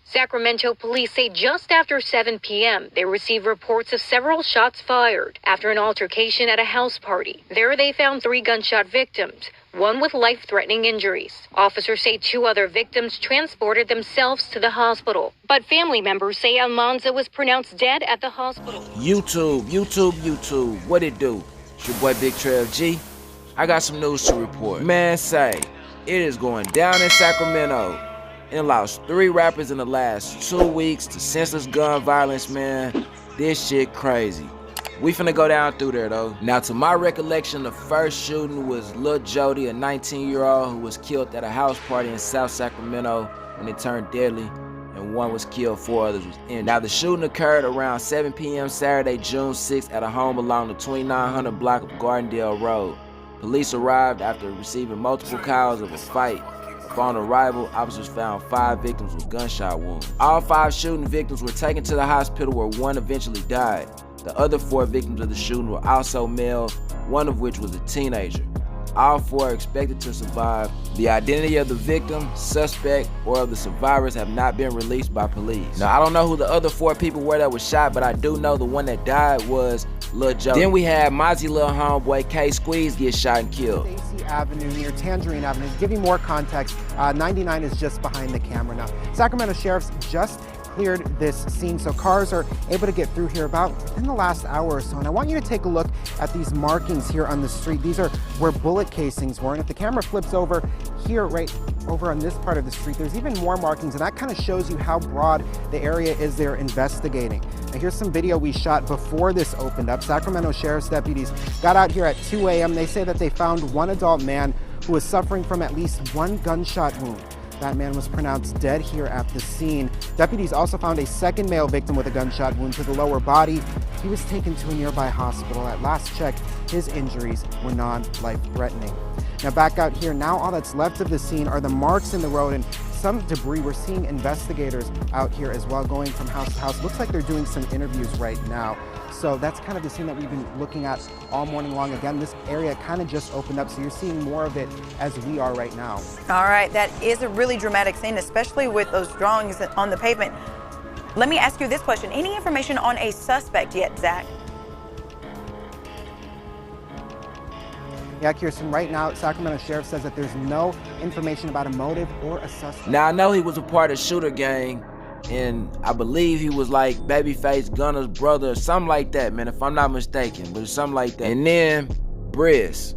Sacramento police say just after 7 p.m., they received reports of several shots fired after an altercation at a house party. There they found 3 gunshot victims, one with life-threatening injuries. Officers say 2 other victims transported themselves to the hospital. But family members say Almanza was pronounced dead at the hospital. YouTube, what it do? It's your boy Big Trev G. I got some news to report. Man, say, it is going down in Sacramento. It lost 3 rappers in the last 2 weeks to senseless gun violence, man. This shit crazy. We finna go down through there though. Now to my recollection, the first shooting was Lul Jody, a 19-year-old who was killed at a house party in South Sacramento when it turned deadly, and 1 was killed, 4 others was injured. Now the shooting occurred around 7 p.m. Saturday, June 6th at a home along the 2900 block of Gardendale Road. Police arrived after receiving multiple calls of a fight. Upon arrival, officers found 5 victims with gunshot wounds. All 5 shooting victims were taken to the hospital where 1 eventually died. The other 4 victims of the shooting were also male, 1 of which was a teenager. All 4 are expected to survive. The identity of the victim, suspect, or of the survivors have not been released by police. Now, I don't know who the other 4 people were that were shot, but I do know the one that died was Lul Jody. Then we had Mozzie little homeboy K Squeeze get shot and killed. Stacy Avenue near Tangerine Avenue. To give you more context, 99 is just behind the camera now. Sacramento Sheriff's just cleared this scene, so cars are able to get through here about in the last hour or so. And I want you to take a look at these markings here on the street. These are where bullet casings were. And if the camera flips over here, right over on this part of the street, there's even more markings, and that kind of shows you how broad the area is they're investigating. Now here's some video we shot before this opened up. Sacramento Sheriff's deputies got out here at 2 a.m. They say that they found 1 adult man who was suffering from at least 1 gunshot wound. That man was pronounced dead here at the scene. Deputies also found a 2nd male victim with a gunshot wound to the lower body. He was taken to a nearby hospital. At last check, his injuries were non-life-threatening. Now back out here, now all that's left of the scene are the marks in the road and some debris. We're seeing investigators out here as well, going from house to house. Looks like they're doing some interviews right now. So that's kind of the scene that we've been looking at all morning long. Again, this area kind of just opened up, so you're seeing more of it as we are right now. All right, that is a really dramatic scene, especially with those drawings on the pavement. Let me ask you this question. Any information on a suspect yet, Zach? Yeah, Kirsten, right now, Sacramento Sheriff says that there's no information about a motive or a suspect. Now, I know he was a part of shooter gang, and I believe he was like Babyface Gunner's brother or something like that, man, if I'm not mistaken, but it's something like that. And then Bris.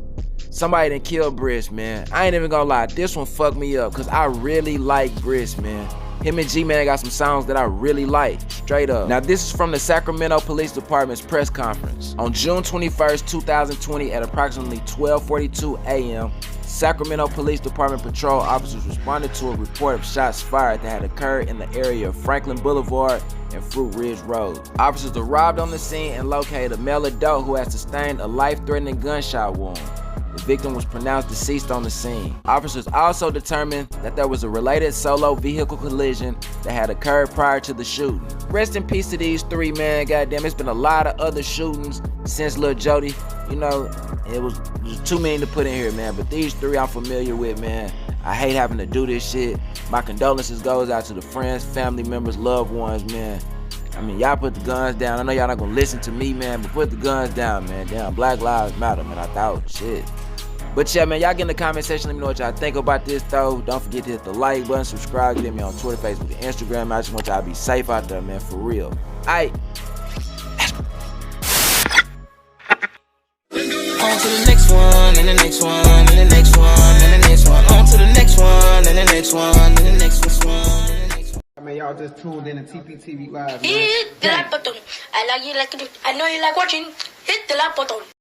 Somebody done killed Bris, man. I ain't even gonna lie, this one fucked me up, because I really like Bris, man. Him and G-Man got some songs that I really like, straight up. Now this is from the Sacramento Police Department's press conference. On June 21st, 2020 at approximately 12:42 a.m., Sacramento Police Department patrol officers responded to a report of shots fired that had occurred in the area of Franklin Boulevard and Fruit Ridge Road. Officers arrived on the scene and located a male adult who had sustained a life-threatening gunshot wound. The victim was pronounced deceased on the scene. Officers also determined that there was a related solo vehicle collision that had occurred prior to the shooting. Rest in peace to these 3, man. Goddamn, it's been a lot of other shootings since Lul Jody. You know, it was just too many to put in here, man. But these 3 I'm familiar with, man. I hate having to do this shit. My condolences goes out to the friends, family members, loved ones, man. I mean, y'all put the guns down. I know y'all not gonna listen to me, man, but put the guns down, man. Damn, Black Lives Matter, man. I thought, shit. But yeah, man, y'all get in the comment section. Let me know what y'all think about this, though. Don't forget to hit the like button, subscribe, get me on Twitter, Facebook, and Instagram. I just want y'all to be safe out there, man, for real. Aight. On to the next one, and the next one, and the next one, and the next one. On to the next one, and the next one, and the next one. I mean, y'all just tuned in to TPTV Live. Hit the like button. I know you like watching. Hit the like button.